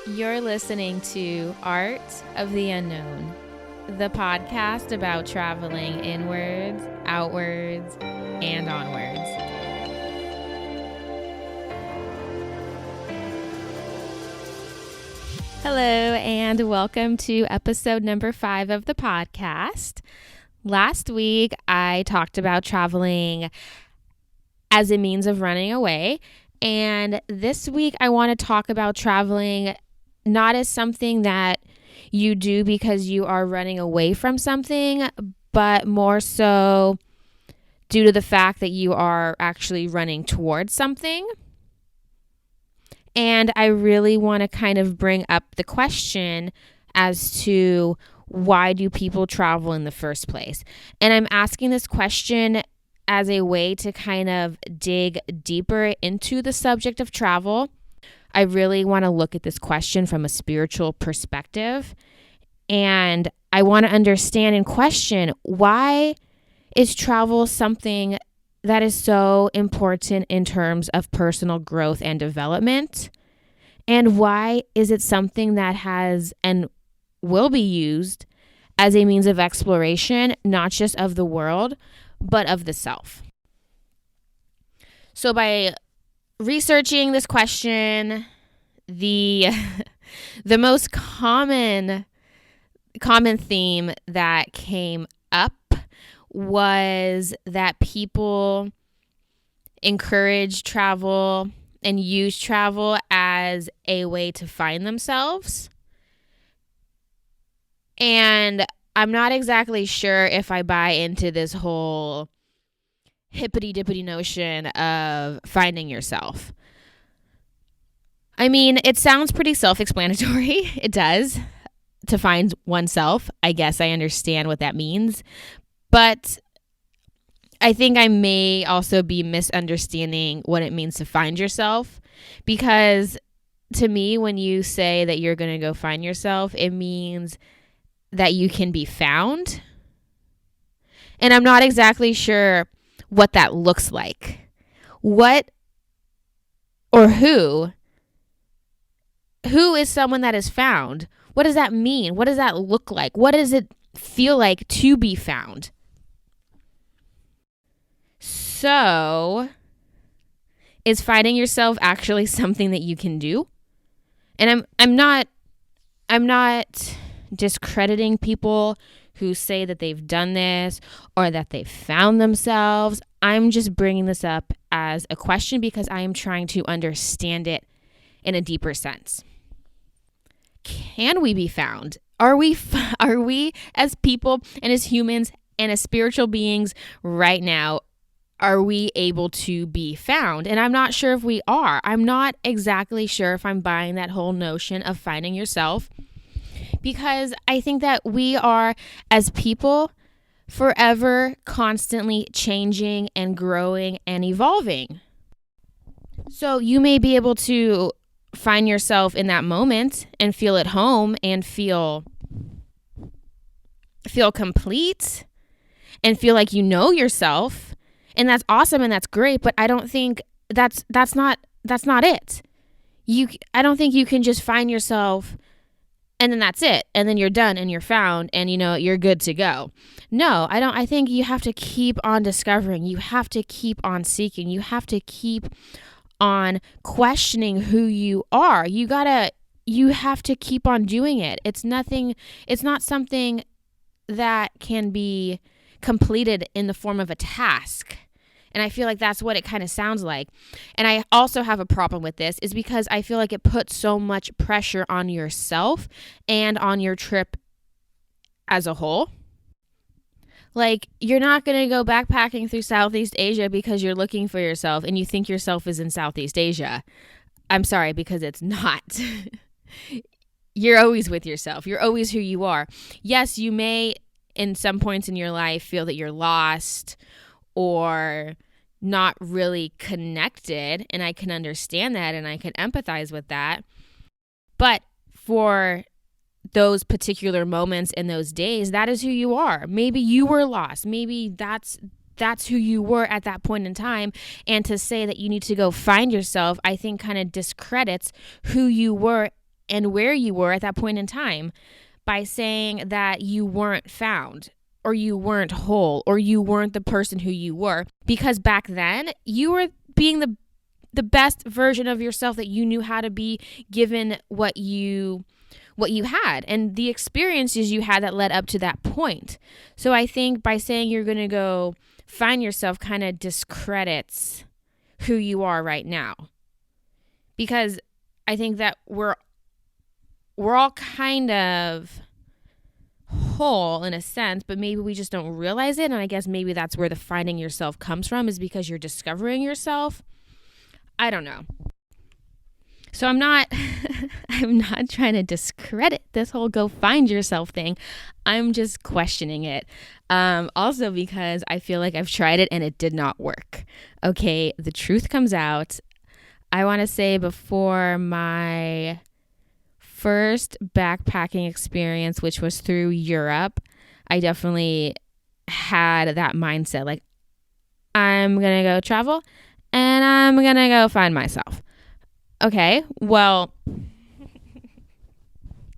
You're listening to Art of the Unknown, the podcast about traveling inwards, outwards, and onwards. Hello, and welcome to episode number 5 of the podcast. Last week, I talked about traveling as a means of running away. And this week, I want to talk about traveling not as something that you do because you are running away from something, but more so due to the fact that you are actually running towards something. And I really want to kind of bring up the question as to why do people travel in the first place? And I'm asking this question as a way to kind of dig deeper into the subject of travel. I really want to look at this question from a spiritual perspective. And I want to understand and question, why is travel something that is so important in terms of personal growth and development? And why is it something that has and will be used as a means of exploration, not just of the world, but of the self? So by researching this question, the most common theme that came up was that people encourage travel and use travel as a way to find themselves. And I'm not exactly sure if I buy into this whole hippity-dippity notion of finding yourself. I mean, it sounds pretty self-explanatory. It does. To find oneself, I guess I understand what that means. But I think I may also be misunderstanding what it means to find yourself. Because to me, when you say that you're going to go find yourself, it means that you can be found. And I'm not exactly sure what that looks like. What or who is someone that is found? What does that mean? What does that look like? What does it feel like to be found? So, is finding yourself actually something that you can do? And I'm not discrediting people who say that they've done this or that they've found themselves. I'm just bringing this up as a question because I am trying to understand it in a deeper sense. Can we be found? Are we as people and as humans and as spiritual beings right now, are we able to be found? And I'm not sure if we are. I'm not exactly sure if I'm buying that whole notion of finding yourself, because I think that we are, as people, forever constantly changing and growing and evolving. So you may be able to find yourself in that moment and feel at home and feel complete and feel like you know yourself, and that's awesome and that's great, but I don't think that's not it. I don't think you can just find yourself and then that's it, and then you're done and you're found and you're good to go. No, I think you have to keep on discovering. You have to keep on seeking. You have to keep on questioning who you are. You have to keep on doing it. It's not something that can be completed in the form of a task. And I feel like that's what it kind of sounds like. And I also have a problem with this is because I feel like it puts so much pressure on yourself and on your trip as a whole. Like, you're not going to go backpacking through Southeast Asia because you're looking for yourself and you think yourself is in Southeast Asia. I'm sorry, because it's not. You're always with yourself. You're always who you are. Yes, you may, in some points in your life, feel that you're lost or not really connected, and I can understand that and I can empathize with that. But for those particular moments in those days, that is who you are. Maybe you were lost. Maybe that's who you were at that point in time. And to say that you need to go find yourself, I think kind of discredits who you were and where you were at that point in time by saying that you weren't found or you weren't whole or you weren't the person who you were, because back then you were being the best version of yourself that you knew how to be, given what you had and the experiences you had that led up to that point. So I think by saying you're going to go find yourself kind of discredits who you are right now, because I think that we're all kind of whole in a sense, but maybe we just don't realize it. And I guess maybe that's where the finding yourself comes from, is because you're discovering yourself. I don't know. So I'm not trying to discredit this whole go find yourself thing. I'm just questioning it. Also because I feel like I've tried it and it did not work. Okay, the truth comes out. I want to say before my first backpacking experience, which was through Europe, I definitely had that mindset. Like, I'm going to go travel and I'm going to go find myself. Okay, well,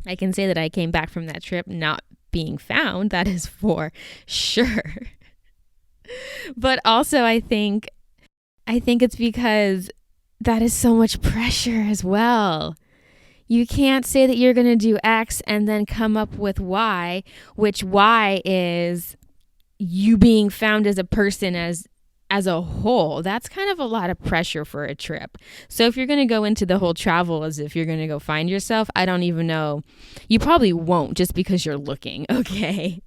I can say that I came back from that trip not being found. That is for sure. But also I think it's because that is so much pressure as well. You can't say that you're going to do X and then come up with Y, which Y is you being found as a person as a whole. That's kind of a lot of pressure for a trip. So if you're going to go into the whole travel as if you're going to go find yourself, I don't even know. You probably won't, just because you're looking, okay?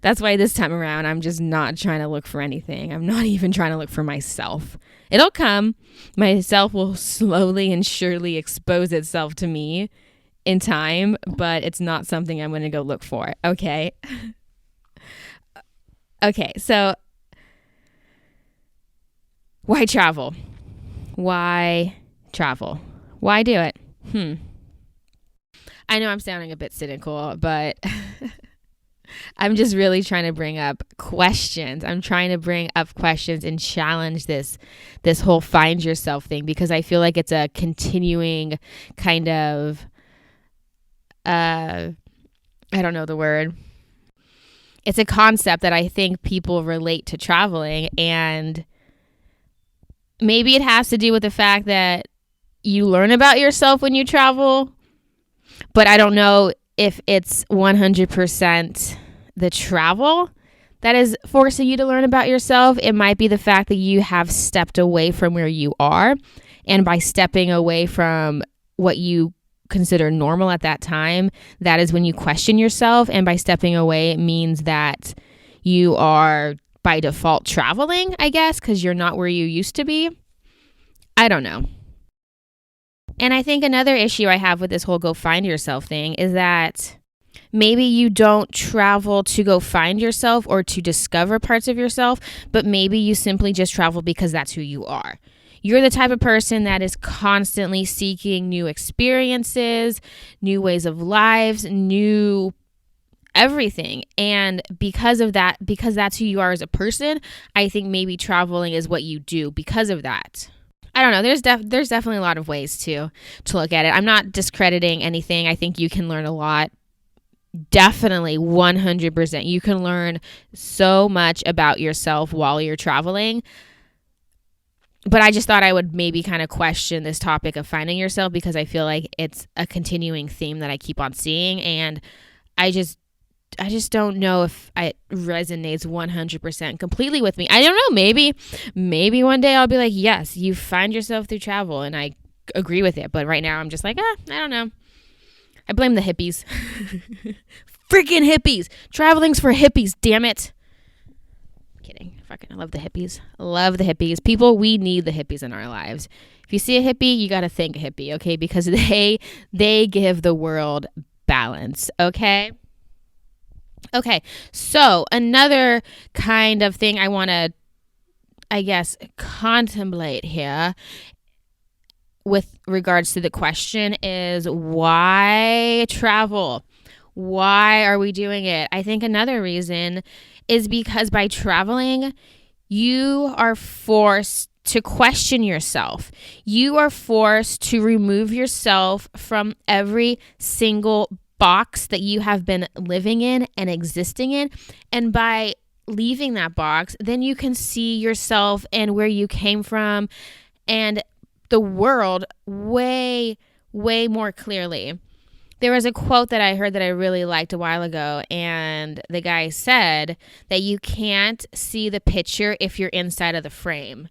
That's why this time around, I'm just not trying to look for anything. I'm not even trying to look for myself. It'll come. Myself will slowly and surely expose itself to me in time, but it's not something I'm going to go look for, okay? Okay, so why travel? Why travel? Why do it? I know I'm sounding a bit cynical, but I'm just really trying to bring up questions. I'm trying to bring up questions and challenge this whole find yourself thing, because I feel like it's a continuing kind of, I don't know the word. It's a concept that I think people relate to traveling, and maybe it has to do with the fact that you learn about yourself when you travel, but I don't know if it's 100% the travel that is forcing you to learn about yourself. It might be the fact that you have stepped away from where you are, and by stepping away from what you consider normal at that time, that is when you question yourself, and by stepping away, it means that you are by default traveling, I guess, because you're not where you used to be. I don't know. And I think another issue I have with this whole go find yourself thing is that maybe you don't travel to go find yourself or to discover parts of yourself, but maybe you simply just travel because that's who you are. You're the type of person that is constantly seeking new experiences, new ways of lives, new everything. And because of that, because that's who you are as a person, I think maybe traveling is what you do because of that. I don't know. There's definitely a lot of ways to look at it. I'm not discrediting anything. I think you can learn a lot. Definitely 100%. You can learn so much about yourself while you're traveling. But I just thought I would maybe kind of question this topic of finding yourself, because I feel like it's a continuing theme that I keep on seeing, and I just don't know if it resonates 100% completely with me. I don't know. Maybe one day I'll be like, yes, you find yourself through travel, and I agree with it. But right now I'm just like, I don't know. I blame the hippies. Freaking hippies. Traveling's for hippies, damn it. Kidding. Fucking, I love the hippies. Love the hippies. People, we need the hippies in our lives. If you see a hippie, you got to thank a hippie, okay? Because they give the world balance, okay? Okay, so another kind of thing I want to, I guess, contemplate here with regards to the question is, why travel? Why are we doing it? I think another reason is because by traveling, you are forced to question yourself. You are forced to remove yourself from every single box that you have been living in and existing in. And by leaving that box, then you can see yourself and where you came from and the world way, way more clearly. There was a quote that I heard that I really liked a while ago, and the guy said that you can't see the picture if you're inside of the frame.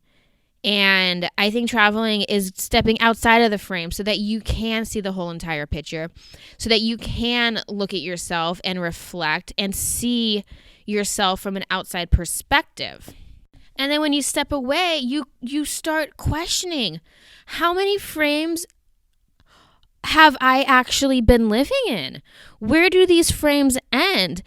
And I think traveling is stepping outside of the frame so that you can see the whole entire picture, so that you can look at yourself and reflect and see yourself from an outside perspective. And then when you step away, you start questioning, how many frames have I actually been living in? Where do these frames end?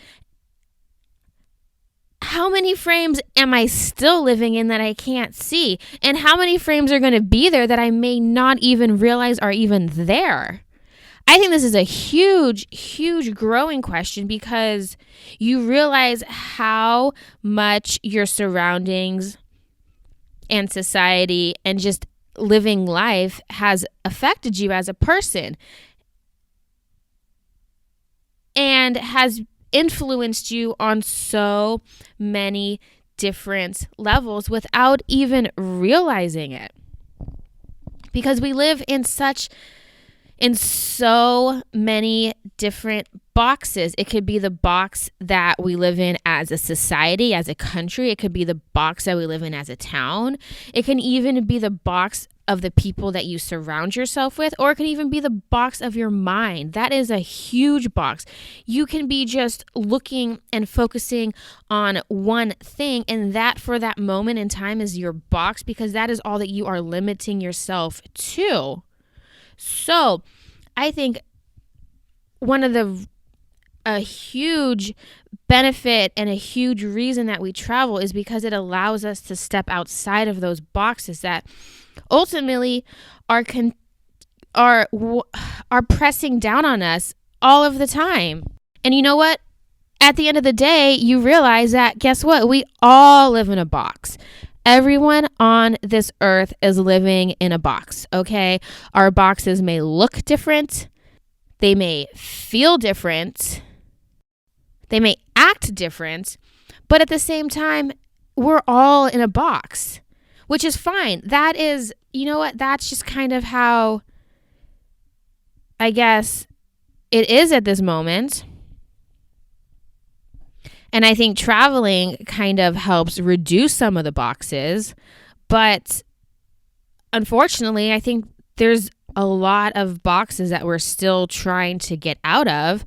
How many frames am I still living in that I can't see? And how many frames are going to be there that I may not even realize are even there? I think this is a huge, huge growing question, because you realize how much your surroundings and society and just living life has affected you as a person and has influenced you on so many different levels without even realizing it. Because we live in so many different boxes. It could be the box that we live in as a society, as a country. It could be the box that we live in as a town. It can even be the box of the people that you surround yourself with, or it can even be the box of your mind. That is a huge box. You can be just looking and focusing on one thing, and that for that moment in time is your box, because that is all that you are limiting yourself to. So I think a huge benefit and a huge reason that we travel is because it allows us to step outside of those boxes that ultimately are pressing down on us all of the time. And you know what? At the end of the day, you realize that, guess what? We all live in a box. Everyone on this earth is living in a box, okay? Our boxes may look different. They may feel different. They may act different. But at the same time, we're all in a box, which is fine. That is, you know what? That's just kind of how, I guess, it is at this moment. And I think traveling kind of helps reduce some of the boxes. But unfortunately, I think there's a lot of boxes that we're still trying to get out of.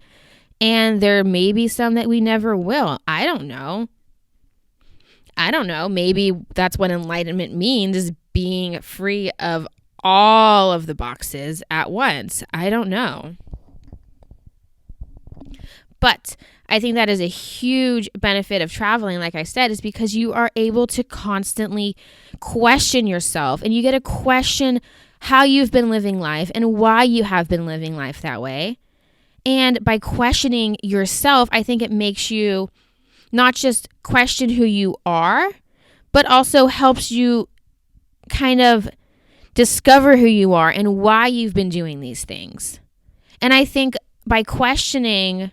And there may be some that we never will. I don't know. Maybe that's what enlightenment means, is being free of all of the boxes at once. I don't know. But I think that is a huge benefit of traveling, like I said, is because you are able to constantly question yourself, and you get to question how you've been living life and why you have been living life that way. And by questioning yourself, I think it makes you not just question who you are, but also helps you kind of discover who you are and why you've been doing these things. And I think by questioning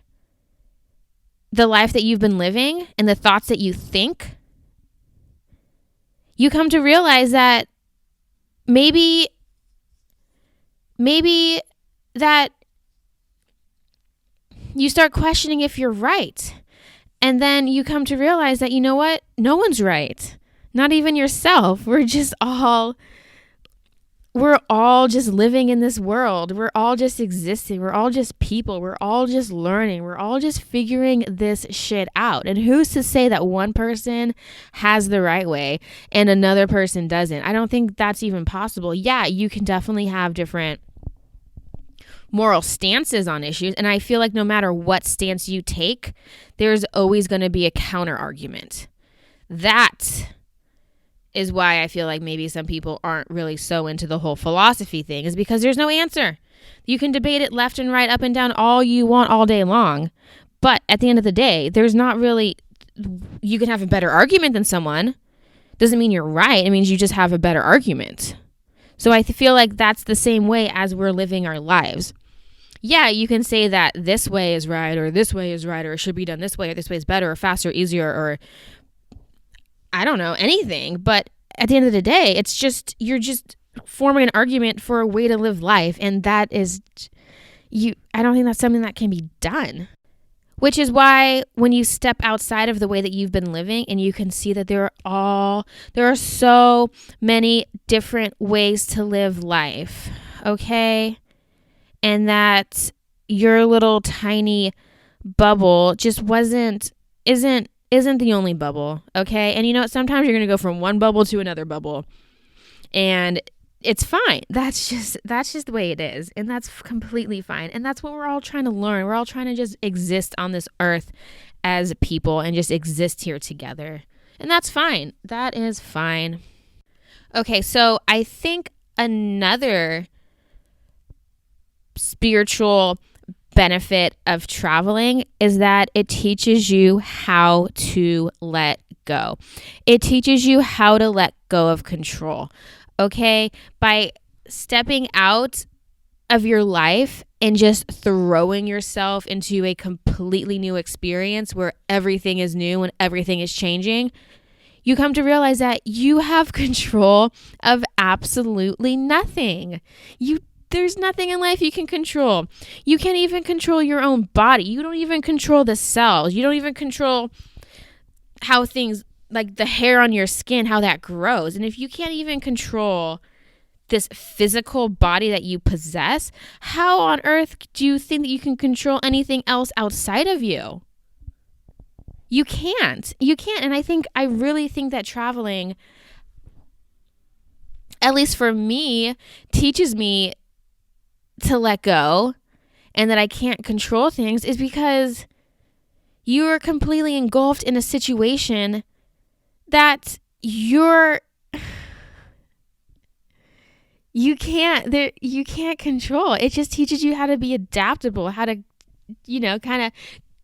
the life that you've been living and the thoughts that you think, you come to realize that maybe that you start questioning if you're right. And then you come to realize that, you know what? No one's right. Not even yourself. We're all just living in this world. We're all just existing. We're all just people. We're all just learning. We're all just figuring this shit out. And who's to say that one person has the right way and another person doesn't? I don't think that's even possible. Yeah, you can definitely have different moral stances on issues. And I feel like no matter what stance you take, there's always going to be a counter argument. That is why I feel like maybe some people aren't really so into the whole philosophy thing, is because there's no answer. You can debate it left and right, up and down all you want all day long. But at the end of the day, there's not really, you can have a better argument than someone. doesn't mean you're right. It means you just have a better argument. So I feel like that's the same way as we're living our lives. Yeah, you can say that this way is right, or this way is right, or it should be done this way, or this way is better, or faster, easier, or I don't know, anything. But at the end of the day, it's just, you're just forming an argument for a way to live life. And that is, I don't think that's something that can be done. Which is why when you step outside of the way that you've been living and you can see that there are so many different ways to live life, okay? And that your little tiny bubble just isn't the only bubble, okay? And you know what? Sometimes you're going to go from one bubble to another bubble. And it's fine. That's just the way it is. And that's completely fine. And that's what we're all trying to learn. We're all trying to just exist on this earth as people and just exist here together. And that's fine. That is fine. Okay, so I think another spiritual benefit of traveling is that it teaches you how to let go. It teaches you how to let go of control. Okay, by stepping out of your life and just throwing yourself into a completely new experience where everything is new and everything is changing, you come to realize that you have control of absolutely nothing. There's nothing in life you can control. You can't even control your own body. You don't even control the cells. You don't even control how things, like the hair on your skin, how that grows. And if you can't even control this physical body that you possess, how on earth do you think that you can control anything else outside of you? You can't. And I really think that traveling, at least for me, teaches me to let go and that I can't control things, is because you are completely engulfed in a situation that you can't control. It just teaches you how to be adaptable, how to, kind of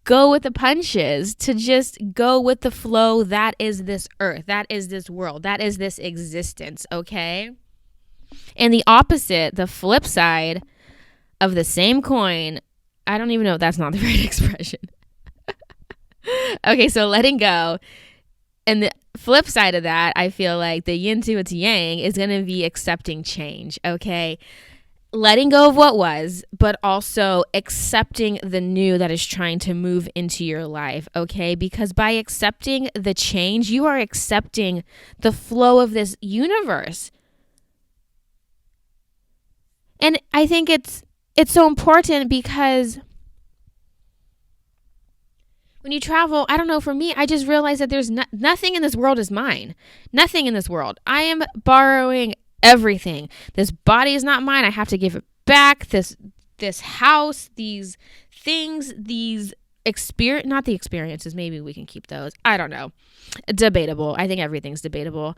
go with the punches, to just go with the flow. That is this earth. That is this world. That is this existence. Okay. And the opposite, the flip side of the same coin, I don't even know if that's not the right expression. Okay. So letting go. And the flip side of that, I feel like the yin to its yang is going to be accepting change, okay? Letting go of what was, but also accepting the new that is trying to move into your life, okay? Because by accepting the change, you are accepting the flow of this universe. And I think it's so important because when you travel, I don't know, for me, I just realized that there's nothing in this world is mine. Nothing in this world. I am borrowing everything. This body is not mine. I have to give it back. This house, these things, these not the experiences. Maybe we can keep those. I don't know. Debatable. I think everything's debatable.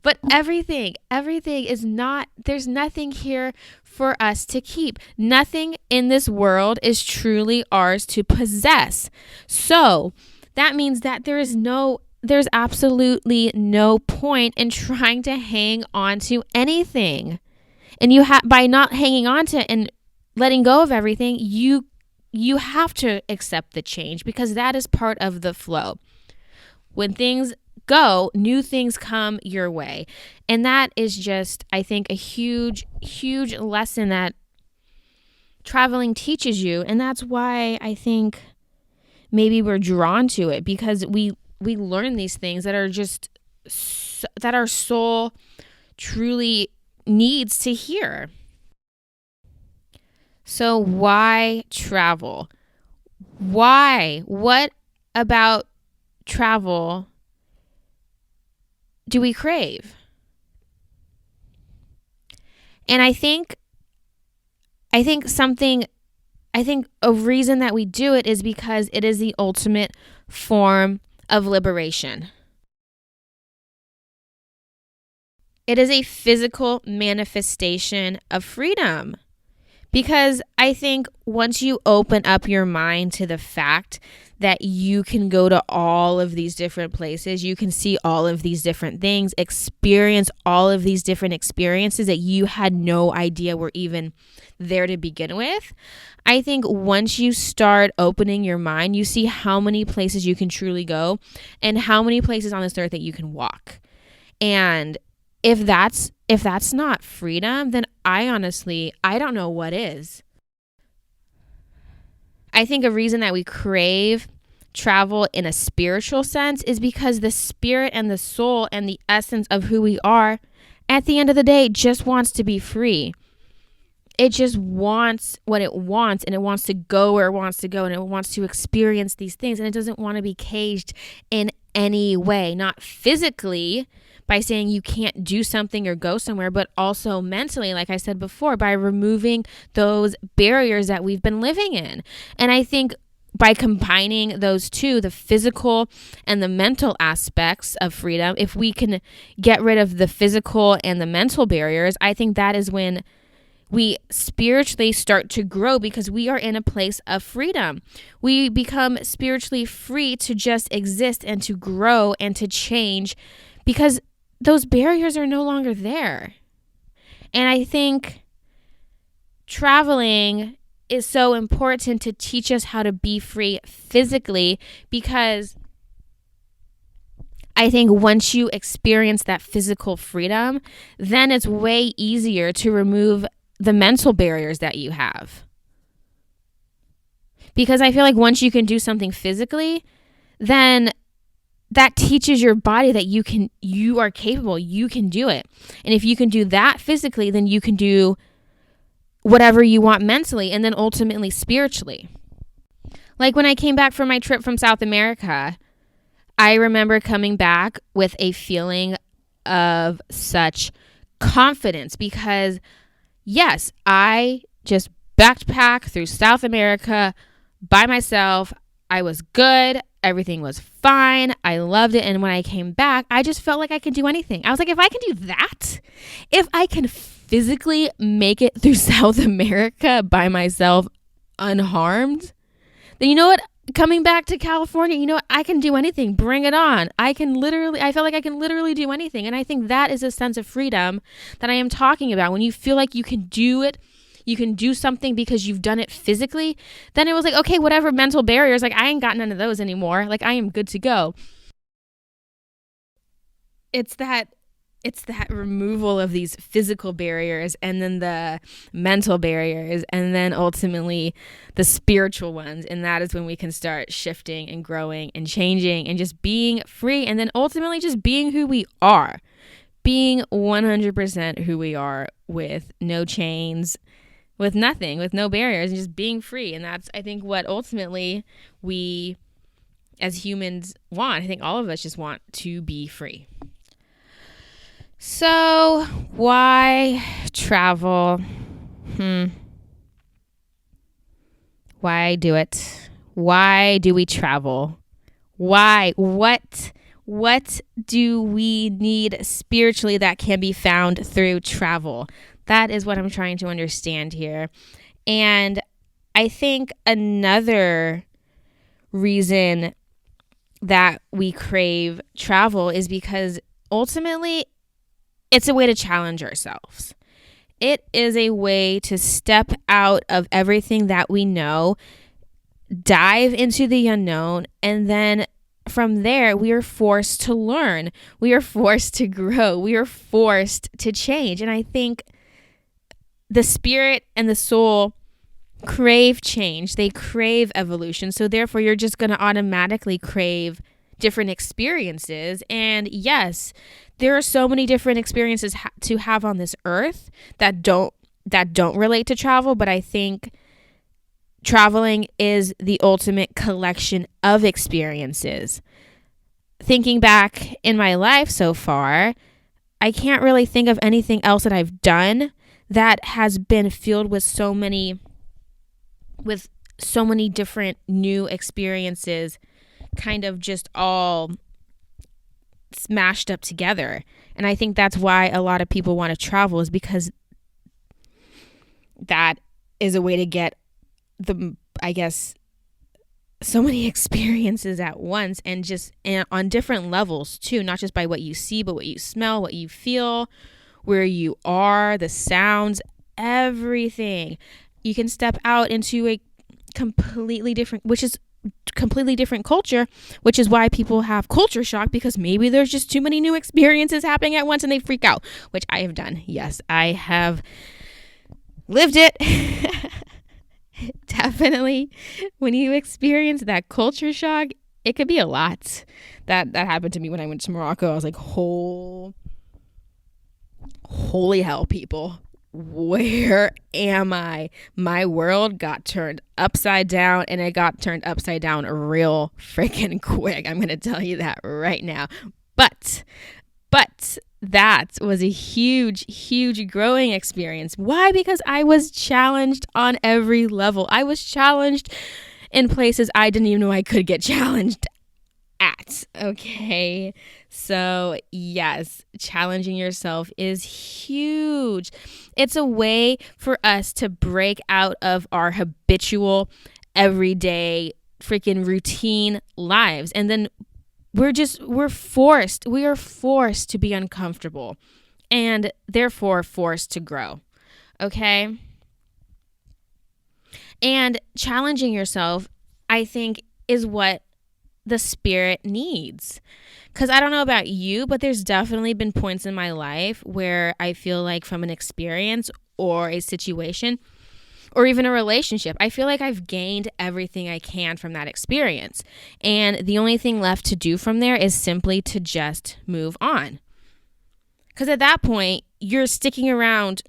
But everything is not, there's nothing here for us to keep. Nothing in this world is truly ours to possess. So that means that there's absolutely no point in trying to hang on to anything. And by not hanging on to and letting go of everything, you have to accept the change, because that is part of the flow. When things go, new things come your way. And that is just, I think, a huge, huge lesson that traveling teaches you. And that's why I think maybe we're drawn to it, because we learn these things that are just, that our soul truly needs to hear. So why travel? Why? What about travel do we crave? And I think a reason that we do it is because it is the ultimate form of liberation. It is a physical manifestation of freedom, Because I think once you open up your mind to the fact that you can go to all of these different places, you can see all of these different things, experience all of these different experiences that you had no idea were even there to begin with. I think once you start opening your mind, you see how many places you can truly go and how many places on this earth that you can walk. And if that's not freedom, then I don't know what is. I think a reason that we crave travel in a spiritual sense is because the spirit and the soul and the essence of who we are at the end of the day just wants to be free. It just wants what it wants, and it wants to go where it wants to go, and it wants to experience these things, and it doesn't want to be caged in any way, not physically by saying you can't do something or go somewhere, but also mentally, like I said before, by removing those barriers that we've been living in. And I think by combining those two, the physical and the mental aspects of freedom, if we can get rid of the physical and the mental barriers, I think that is when we spiritually start to grow, because we are in a place of freedom. We become spiritually free to just exist and to grow and to change, because those barriers are no longer there. And I think traveling is so important to teach us how to be free physically, because I think once you experience that physical freedom, then it's way easier to remove the mental barriers that you have. Because I feel like once you can do something physically, then that teaches your body that you are capable, you can do it. And if you can do that physically, then you can do whatever you want mentally and then ultimately spiritually. Like when I came back from my trip from South America, I remember coming back with a feeling of such confidence, because yes, I just backpacked through South America by myself. I was good. Everything was fine. I loved it. And when I came back, I just felt like I could do anything. I was like, if I can do that, if I can physically make it through South America by myself unharmed, then you know what? Coming back to California, you know what? I can do anything. Bring it on. I felt like I can literally do anything. And I think that is a sense of freedom that I am talking about. When you feel like you can do it, you can do something because you've done it physically, then it was like, okay, whatever mental barriers, like I ain't got none of those anymore. Like I am good to go. It's that removal of these physical barriers, and then the mental barriers, and then ultimately the spiritual ones. And that is when we can start shifting and growing and changing and just being free, and then ultimately just being who we are, being 100% who we are, with no chains, with nothing, with no barriers, and just being free. And that's, I think, what ultimately we as humans want. I think all of us just want to be free. So why travel? Why do it? Why do we travel? Why? What do we need spiritually that can be found through travel? That is what I'm trying to understand here. And I think another reason that we crave travel is because ultimately it's a way to challenge ourselves. It is a way to step out of everything that we know, dive into the unknown, and then from there, we are forced to learn. We are forced to grow. We are forced to change. And I think the spirit and the soul crave change. They crave evolution. So therefore, you're just going to automatically crave different experiences. And yes, there are so many different experiences to have on this earth that don't relate to travel, but I think traveling is the ultimate collection of experiences. Thinking back in my life so far, I can't really think of anything else that I've done that has been filled with so many different new experiences, kind of just all smashed up together. And I think that's why a lot of people want to travel, is because that is a way to get I guess, so many experiences at once, and on different levels too, not just by what you see, but what you smell, what you feel, where you are, the sounds, everything. You can step out into a completely different culture, which is why people have culture shock, because maybe there's just too many new experiences happening at once and they freak out, which I have done. Yes, I have lived it. Definitely, when you experience that culture shock, it could be a lot. That happened to me when I went to Morocco. I was like, holy hell, people. Where am I? My world got turned upside down, and it got turned upside down real freaking quick. I'm going to tell you that right now. But that was a huge growing experience. Why? Because I was challenged on every level. I was challenged in places I didn't even know I could get challenged at. Okay. So yes, challenging yourself is huge. It's a way for us to break out of our habitual, everyday, freaking routine lives. And then we are forced to be uncomfortable, and therefore forced to grow. Okay. And challenging yourself, I think, is what the spirit needs. Because I don't know about you, but there's definitely been points in my life where I feel like, from an experience or a situation or even a relationship, I feel like I've gained everything I can from that experience. And the only thing left to do from there is simply to just move on. Because at that point, you're sticking around.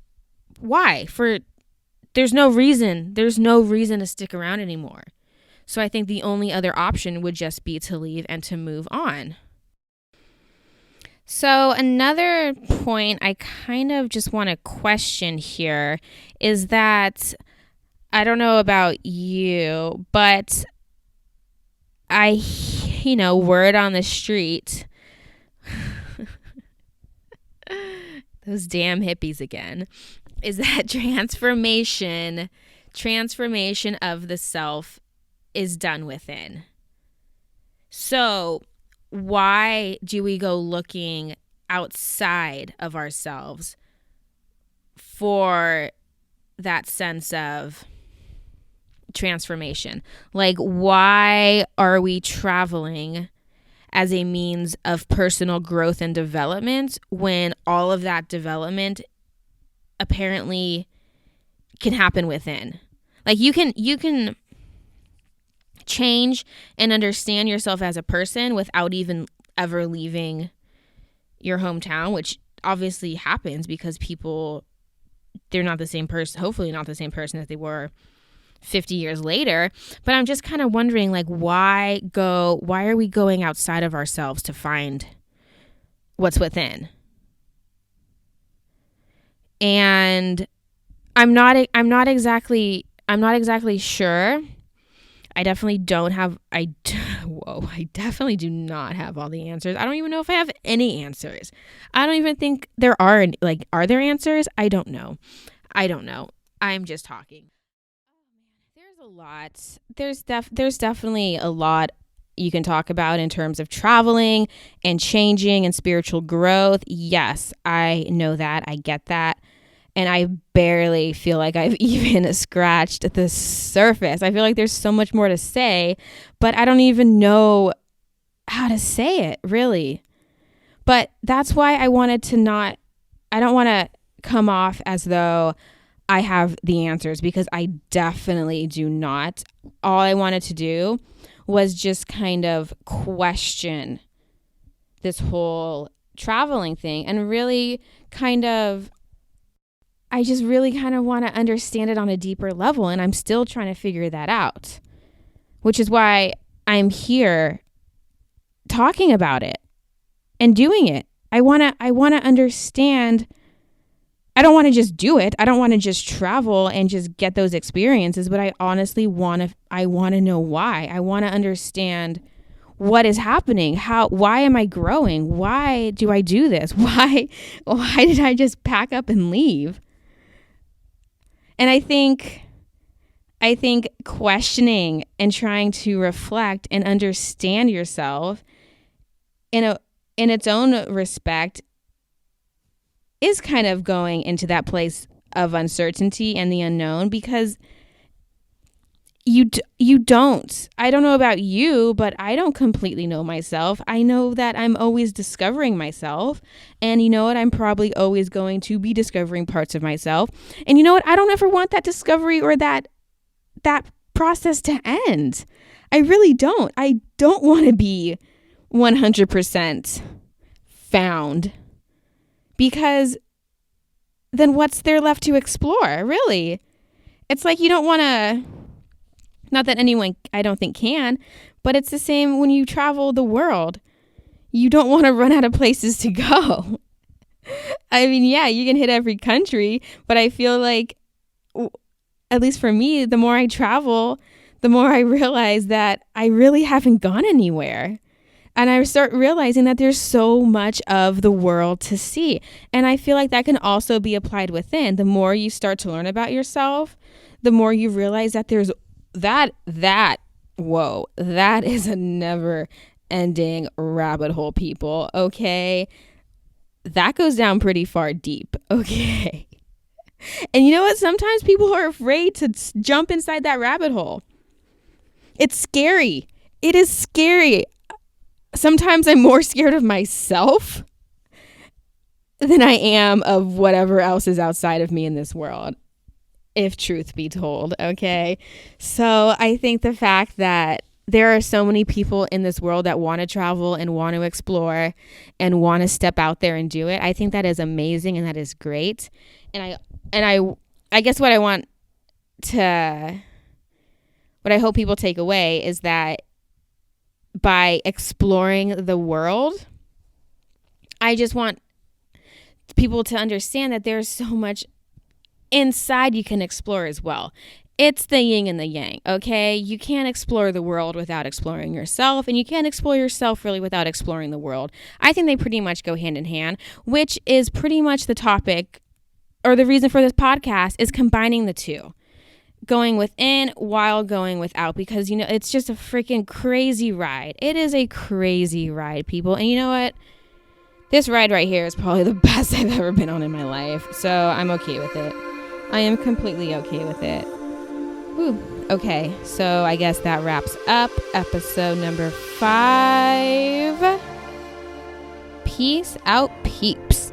Why? There's no reason to stick around anymore. So I think the only other option would just be to leave and to move on. So another point I kind of just want to question here is that, I don't know about you, but word on the street, those damn hippies again, is that transformation of the self is done within. So why do we go looking outside of ourselves for that sense of transformation? Like, why are we traveling as a means of personal growth and development when all of that development apparently can happen within? Like, you can change and understand yourself as a person without even ever leaving your hometown, which obviously happens because people, they're not the same person, hopefully not the same person as they were 50 years later. But I'm just kind of wondering, like, why are we going outside of ourselves to find what's within? And I'm not exactly sure. I definitely do not have all the answers. I don't even know if I have any answers. I don't even think there are any. Like, are there answers? I don't know. I'm just talking. There's a lot. There's definitely a lot you can talk about in terms of traveling and changing and spiritual growth. Yes, I know that. I get that. And I barely feel like I've even scratched the surface. I feel like there's so much more to say, but I don't even know how to say it, really. But that's why I don't want to come off as though I have the answers, because I definitely do not. All I wanted to do was just kind of question this whole traveling thing and really I just really kind of want to understand it on a deeper level, and I'm still trying to figure that out, which is why I'm here talking about it and doing it. I want to understand. I don't want to just do it. I don't want to just travel and just get those experiences, but I honestly want to know why. I want to understand what is happening. Why am I growing? Why do I do this? Why did I just pack up and leave? And I think I think questioning and trying to reflect and understand yourself in its own respect is kind of going into that place of uncertainty and the unknown, because you don't. I don't know about you, but I don't completely know myself. I know that I'm always discovering myself. And you know what? I'm probably always going to be discovering parts of myself. And you know what? I don't ever want that discovery or that process to end. I really don't. I don't want to be 100% found, because then what's there left to explore, really? It's like you don't want to, not that anyone, I don't think, can, but it's the same when you travel the world. You don't want to run out of places to go. I mean, yeah, you can hit every country, but I feel like, at least for me, the more I travel, the more I realize that I really haven't gone anywhere. And I start realizing that there's so much of the world to see. And I feel like that can also be applied within. The more you start to learn about yourself, the more you realize that there's that is a never ending rabbit hole, people. Okay. That goes down pretty far deep. Okay. And you know what? Sometimes people are afraid to jump inside that rabbit hole. It's scary. It is scary. Sometimes I'm more scared of myself than I am of whatever else is outside of me in this world, if truth be told. Okay. So I think the fact that there are so many people in this world that want to travel and want to explore and want to step out there and do it, I think that is amazing and that is great. And I guess what I hope people take away is that by exploring the world, I just want people to understand that there's so much inside you can explore as well. It's the yin and the yang, okay? You can't explore the world without exploring yourself, and you can't explore yourself really without exploring the world. I think they pretty much go hand in hand, which is pretty much the topic, or the reason for this podcast, is combining the two. Going within while going without, because, you know, it's just a freaking crazy ride. It is a crazy ride, people. And you know what? This ride right here is probably the best I've ever been on in my life. So I'm okay with it. I am completely okay with it. Whew. Okay, so I guess that wraps up episode number 5. Peace out, peeps.